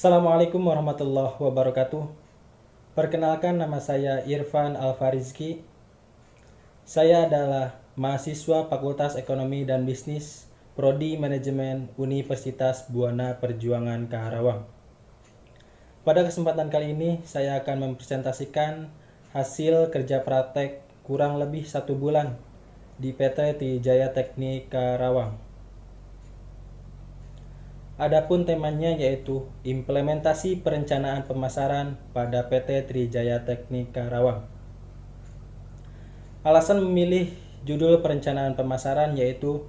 Assalamualaikum warahmatullahi wabarakatuh. Perkenalkan, nama saya Irfan Alfarizki. Saya adalah mahasiswa Fakultas Ekonomi dan Bisnis, Prodi Manajemen Universitas Buana Perjuangan Karawang. Pada kesempatan kali ini, saya akan mempresentasikan hasil kerja praktek kurang lebih 1 bulan di PT Trijaya Teknik Karawang. Adapun temanya yaitu implementasi perencanaan pemasaran pada PT Trijaya Teknik Karawang. Alasan memilih judul perencanaan pemasaran yaitu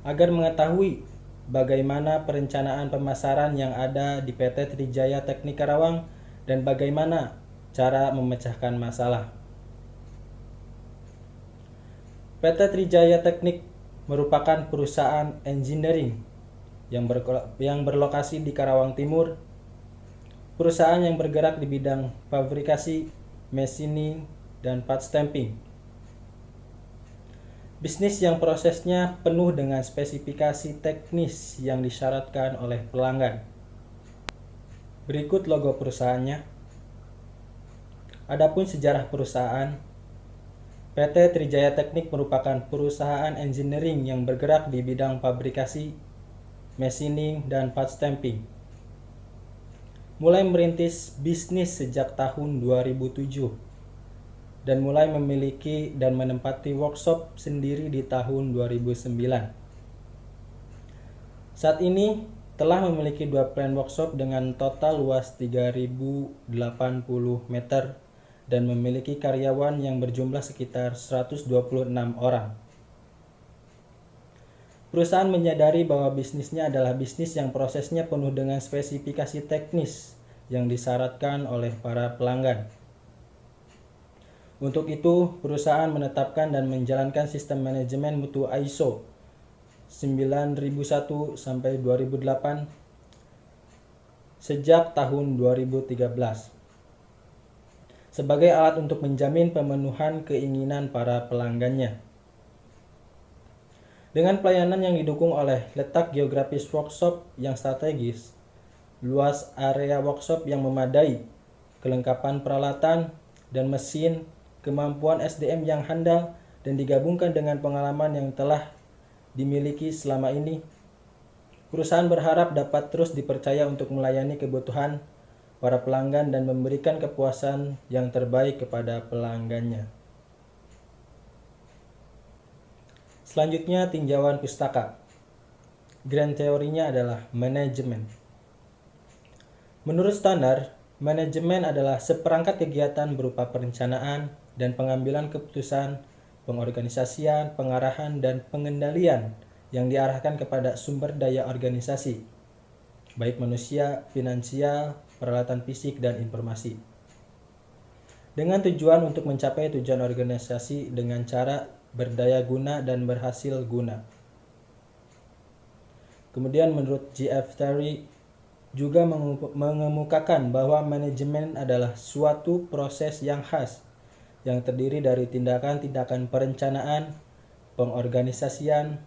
agar mengetahui bagaimana perencanaan pemasaran yang ada di PT Trijaya Teknik Karawang dan bagaimana cara memecahkan masalah. PT Trijaya Teknik merupakan perusahaan engineering yang berlokasi di Karawang Timur, perusahaan yang bergerak di bidang fabrikasi, machining, dan part stamping. Bisnis yang prosesnya penuh dengan spesifikasi teknis yang disyaratkan oleh pelanggan. Berikut logo perusahaannya. Adapun sejarah perusahaan, PT Trijaya Teknik merupakan perusahaan engineering yang bergerak di bidang fabrikasi, machining, dan part stamping. Mulai merintis bisnis sejak tahun 2007 dan mulai memiliki dan menempati workshop sendiri di tahun 2009. Saat ini telah memiliki 2 plant workshop dengan total luas 3080 meter dan memiliki karyawan yang berjumlah sekitar 126 orang. Perusahaan menyadari bahwa bisnisnya adalah bisnis yang prosesnya penuh dengan spesifikasi teknis yang disyaratkan oleh para pelanggan. Untuk itu, perusahaan menetapkan dan menjalankan sistem manajemen mutu ISO 9001 sampai 2008 sejak tahun 2013 sebagai alat untuk menjamin pemenuhan keinginan para pelanggannya. Dengan pelayanan yang didukung oleh letak geografis workshop yang strategis, luas area workshop yang memadai, kelengkapan peralatan dan mesin, kemampuan SDM yang handal, dan digabungkan dengan pengalaman yang telah dimiliki selama ini, perusahaan berharap dapat terus dipercaya untuk melayani kebutuhan para pelanggan dan memberikan kepuasan yang terbaik kepada pelanggannya. Selanjutnya, tinjauan pustaka. Grand teorinya adalah manajemen. Menurut standar, manajemen adalah seperangkat kegiatan berupa perencanaan dan pengambilan keputusan, pengorganisasian, pengarahan, dan pengendalian yang diarahkan kepada sumber daya organisasi, baik manusia, finansial, peralatan fisik, dan informasi, dengan tujuan untuk mencapai tujuan organisasi dengan cara berdaya guna dan berhasil guna. Kemudian menurut GF Theory juga mengemukakan bahwa manajemen adalah suatu proses yang khas yang terdiri dari tindakan-tindakan perencanaan, pengorganisasian,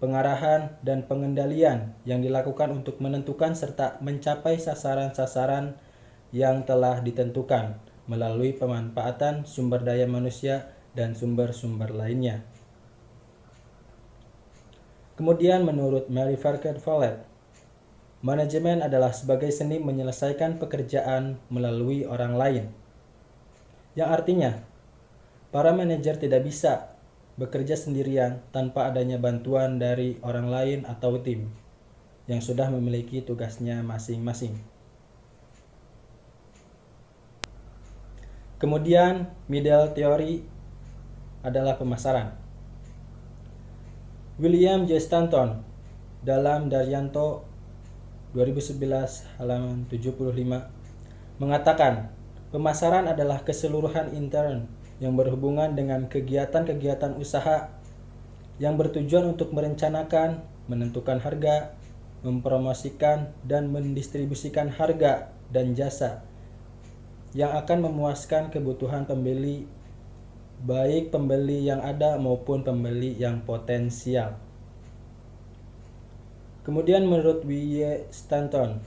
pengarahan, dan pengendalian yang dilakukan untuk menentukan serta mencapai sasaran-sasaran yang telah ditentukan melalui pemanfaatan sumber daya manusia dan sumber-sumber lainnya. Kemudian menurut Mary Parker Follett, manajemen adalah sebagai seni menyelesaikan pekerjaan melalui orang lain. Yang artinya, para manajer tidak bisa bekerja sendirian tanpa adanya bantuan dari orang lain atau tim yang sudah memiliki tugasnya masing-masing. Kemudian, middle theory adalah pemasaran. William J. Stanton dalam Daryanto 2011 halaman 75 mengatakan, pemasaran adalah keseluruhan intern yang berhubungan dengan kegiatan-kegiatan usaha yang bertujuan untuk merencanakan, menentukan harga, mempromosikan, dan mendistribusikan harga dan jasa yang akan memuaskan kebutuhan pembeli, baik pembeli yang ada maupun pembeli yang potensial. Kemudian menurut W. Stanton,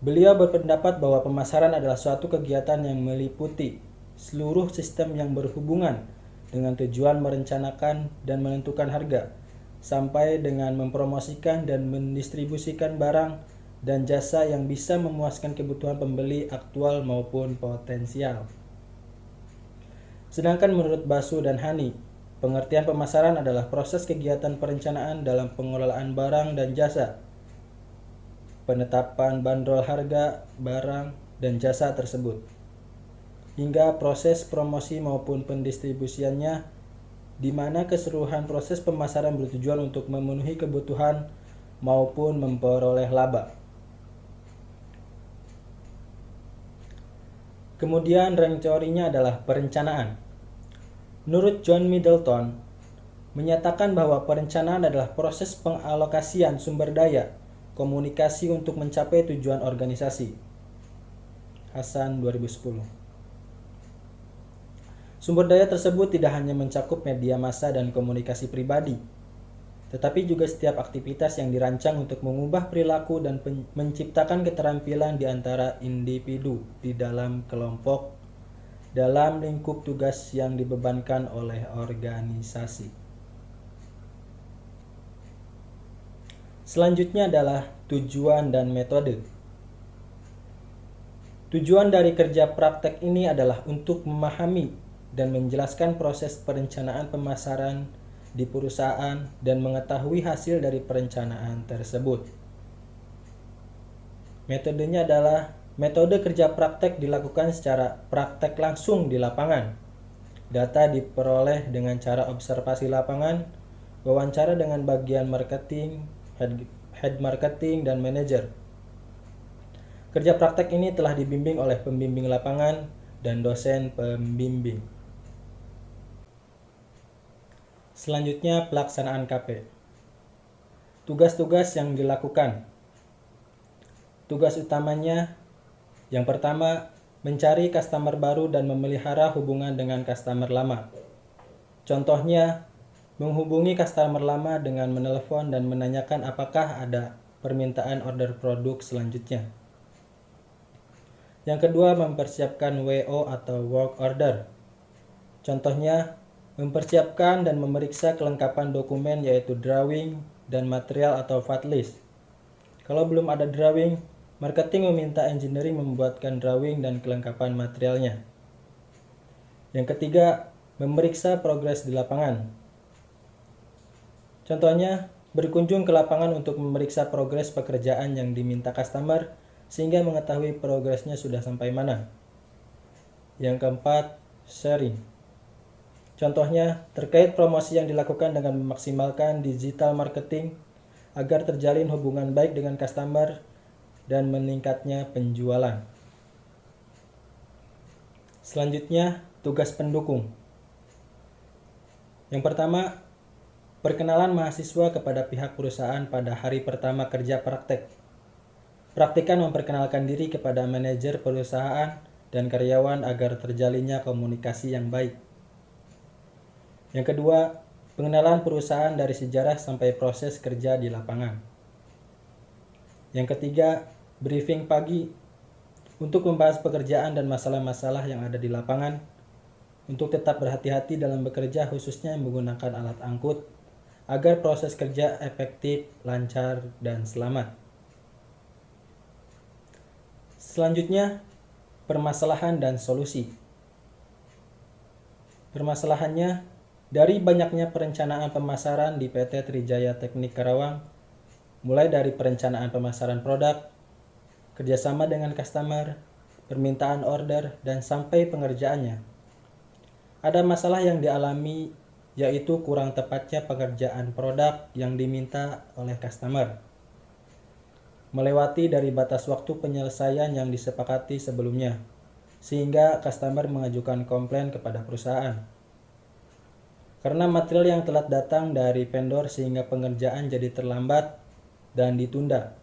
Beliau berpendapat bahwa pemasaran adalah suatu kegiatan yang meliputi seluruh sistem yang berhubungan dengan tujuan merencanakan dan menentukan harga, sampai dengan mempromosikan dan mendistribusikan barang dan jasa yang bisa memuaskan kebutuhan pembeli aktual maupun potensial. Sedangkan menurut Basu dan Hani, pengertian pemasaran adalah proses kegiatan perencanaan dalam pengelolaan barang dan jasa, penetapan bandrol harga barang dan jasa tersebut, hingga proses promosi maupun pendistribusiannya, di mana keseluruhan proses pemasaran bertujuan untuk memenuhi kebutuhan maupun memperoleh laba. Kemudian rank teorinya adalah perencanaan. Menurut John Middleton, menyatakan bahwa perencanaan adalah proses pengalokasian sumber daya komunikasi untuk mencapai tujuan organisasi. Hasan 2010. Sumber daya tersebut tidak hanya mencakup media massa dan komunikasi pribadi, tetapi juga setiap aktivitas yang dirancang untuk mengubah perilaku dan menciptakan keterampilan di antara individu di dalam kelompok dalam lingkup tugas yang dibebankan oleh organisasi. Selanjutnya adalah tujuan dan metode. Tujuan dari kerja praktek ini adalah untuk memahami dan menjelaskan proses perencanaan pemasaran di perusahaan dan mengetahui hasil dari perencanaan tersebut. Metodenya adalah metode kerja praktek dilakukan secara praktek langsung di lapangan. Data diperoleh dengan cara observasi lapangan, wawancara dengan bagian marketing, head marketing, dan manajer. Kerja praktek ini telah dibimbing oleh pembimbing lapangan dan dosen pembimbing. Selanjutnya, pelaksanaan KP. Tugas-tugas yang dilakukan. Tugas utamanya yang pertama, mencari customer baru dan memelihara hubungan dengan customer lama. Contohnya, menghubungi customer lama dengan menelepon dan menanyakan apakah ada permintaan order produk selanjutnya. Yang kedua, mempersiapkan WO atau work order. Contohnya, mempersiapkan dan memeriksa kelengkapan dokumen yaitu drawing dan material atau VAT list. Kalau belum ada drawing, marketing meminta engineering membuatkan drawing dan kelengkapan materialnya. Yang ketiga, memeriksa progres di lapangan. Contohnya, berkunjung ke lapangan untuk memeriksa progres pekerjaan yang diminta customer sehingga mengetahui progresnya sudah sampai mana. Yang keempat, sharing. Contohnya, terkait promosi yang dilakukan dengan memaksimalkan digital marketing agar terjalin hubungan baik dengan customer dan meningkatnya penjualan. Selanjutnya, tugas pendukung. Yang pertama, perkenalan mahasiswa kepada pihak perusahaan pada hari pertama kerja praktek. Praktikan memperkenalkan diri kepada manajer perusahaan dan karyawan agar terjalinnya komunikasi yang baik. Yang kedua, pengenalan perusahaan dari sejarah sampai proses kerja di lapangan. Yang ketiga, briefing pagi untuk membahas pekerjaan dan masalah-masalah yang ada di lapangan, untuk tetap berhati-hati dalam bekerja khususnya menggunakan alat angkut, agar proses kerja efektif, lancar, dan selamat. Selanjutnya, permasalahan dan solusi. Permasalahannya, dari banyaknya perencanaan pemasaran di PT Trijaya Teknik Karawang, mulai dari perencanaan pemasaran produk, kerjasama dengan customer, permintaan order, dan sampai pengerjaannya. Ada masalah yang dialami, yaitu kurang tepatnya pekerjaan produk yang diminta oleh customer, melewati dari batas waktu penyelesaian yang disepakati sebelumnya, sehingga customer mengajukan komplain kepada perusahaan. Karena material yang telat datang dari vendor sehingga pengerjaan jadi terlambat dan ditunda.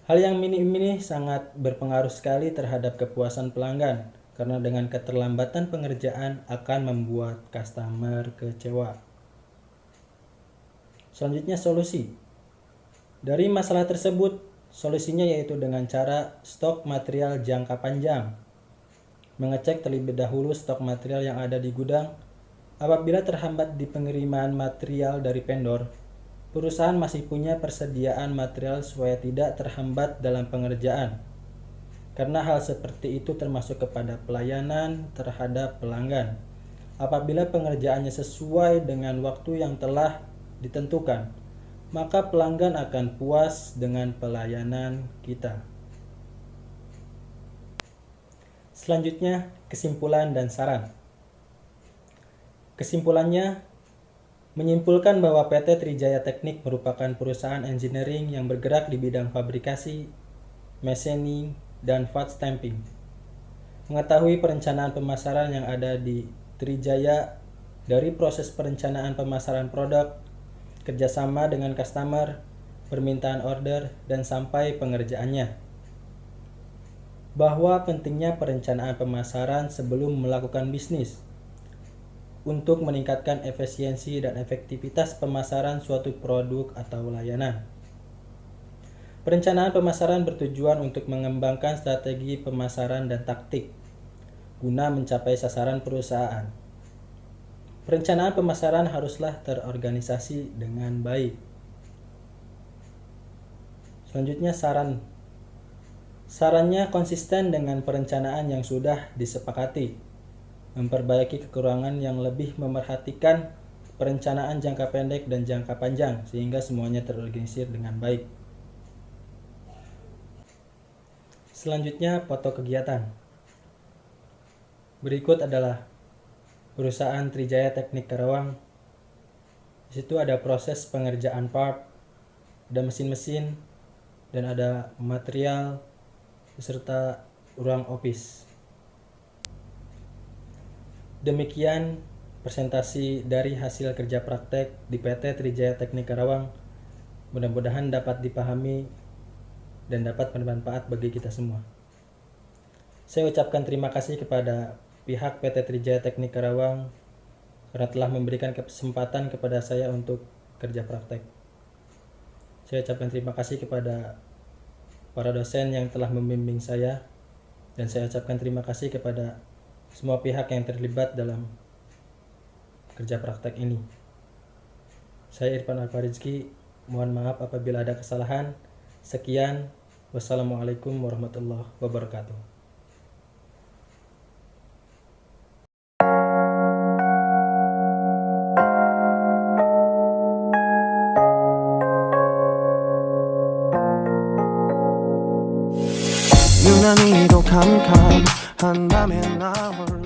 Hal yang ini sangat berpengaruh sekali terhadap kepuasan pelanggan, karena dengan keterlambatan pengerjaan akan membuat customer kecewa. Selanjutnya, solusi. Dari masalah tersebut, Solusinya yaitu dengan cara stok material jangka panjang. Mengecek terlebih dahulu stok material yang ada di gudang. Apabila terhambat di pengiriman material dari vendor, perusahaan masih punya persediaan material supaya tidak terhambat dalam pengerjaan. Karena hal seperti itu termasuk kepada pelayanan terhadap pelanggan. Apabila pengerjaannya sesuai dengan waktu yang telah ditentukan, maka pelanggan akan puas dengan pelayanan kita. Selanjutnya, kesimpulan dan saran. Kesimpulannya, menyimpulkan bahwa PT Trijaya Teknik merupakan perusahaan engineering yang bergerak di bidang fabrikasi, machining, dan part stamping. Mengetahui perencanaan pemasaran yang ada di Trijaya dari proses perencanaan pemasaran produk, kerjasama dengan customer, permintaan order, dan sampai pengerjaannya. Bahwa pentingnya perencanaan pemasaran sebelum melakukan bisnis untuk meningkatkan efisiensi dan efektivitas pemasaran suatu produk atau layanan. Perencanaan pemasaran bertujuan untuk mengembangkan strategi pemasaran dan taktik guna mencapai sasaran perusahaan. Perencanaan pemasaran haruslah terorganisasi dengan baik. Selanjutnya saran. Sarannya konsisten dengan perencanaan yang sudah disepakati. Memperbaiki kekurangan yang lebih memerhatikan perencanaan jangka pendek dan jangka panjang sehingga semuanya terorganisir dengan baik. Selanjutnya foto kegiatan. Berikut adalah perusahaan Trijaya Teknik Karawang. Di situ ada proses pengerjaan part, ada mesin-mesin, dan ada material beserta ruang office. Demikian presentasi dari hasil kerja praktek di PT Trijaya Teknik Karawang. Mudah-mudahan dapat dipahami dan dapat bermanfaat bagi kita semua. Saya ucapkan terima kasih kepada pihak PT Trijaya Teknik Karawang karena telah memberikan kesempatan kepada saya untuk kerja praktek. Saya ucapkan terima kasih kepada para dosen yang telah membimbing saya, dan saya ucapkan terima kasih kepada semua pihak yang terlibat dalam kerja praktek ini. Saya Irfan Alfarizki, mohon maaf apabila ada kesalahan. Sekian, wassalamualaikum warahmatullahi wabarakatuh. 유난히도 캄캄한 밤에 나올